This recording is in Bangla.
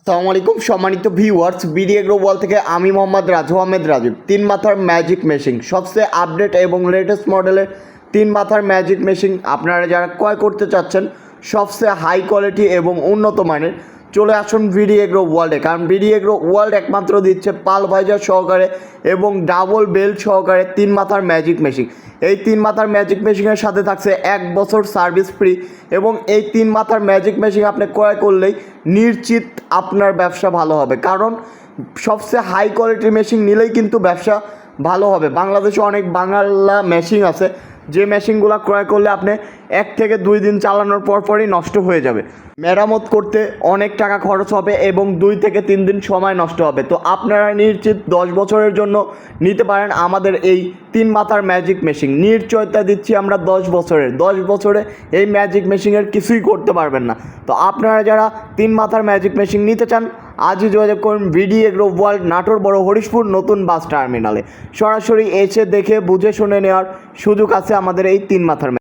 আসসালামু আলাইকুম সম্মানিত ভিউয়ার্স, বিডি এগ্রো ওয়ার্ল্ড থেকে আমি মোহাম্মদ রাজু আহমেদ রাজীব। তিন মাথার ম্যাজিক মেশিন, সবচেয়ে আপডেট এবং লেটেস্ট মডেলের তিন মাথার ম্যাজিক মেশিন আপনারা যারা ক্রয় করতে চাচ্ছেন, সবচেয়ে হাই কোয়ালিটি এবং উন্নত মানের, চলে আসুন বিডি এগ্রো ওয়ার্ল্ডে। কারণ বিডি এগ্রো ওয়ার্ল্ড একমাত্র দিচ্ছে পাল ভাইজার সহকারে এবং ডাবল বেল্ট সহকারে তিন মাথার ম্যাজিক মেশিন। এই তিন মাথার ম্যাজিক মেশিনের সাথে থাকছে 1 বছর সার্ভিস ফ্রি এবং এই তিন মাথার ম্যাজিক মেশিন আপনি ক্রয় করলেই নিশ্চিত আপনার ব্যবসা ভালো হবে। কারণ সবচেয়ে হাই কোয়ালিটির মেশিন নিলেই কিন্তু ব্যবসা ভালো হবে। বাংলাদেশে অনেক বাংলা মেশিন আছে যে মেশিনগুলো ক্রয় করলে আপনি 1 থেকে 2 দিন চালানোর পরই নষ্ট হয়ে যাবে, মেরামত করতে অনেক টাকা খরচ হবে এবং 2 থেকে 3 দিন সময় নষ্ট হবে। তো আপনারা নিশ্চিত 10 বছরের জন্য নিতে পারেন আমাদের এই তিন মাথার ম্যাজিক মেশিন। নিশ্চয়তা দিচ্ছি আমরা 10 বছরে এই ম্যাজিক মেশিনের কিছুই করতে পারবেন না। তো আপনারা যারা তিন মাথার ম্যাজিক মেশিন নিতে চান, আজই যোগাযোগ করুন বিডি এগ্রো ওয়ার্ল্ড, নাটোর বড় হরিশপুর নতুন বাস টার্মিনালে। সরাসরি এসে দেখে বুঝে শুনে নেওয়ার সুযোগ আছে আমাদের এই তিন মাথার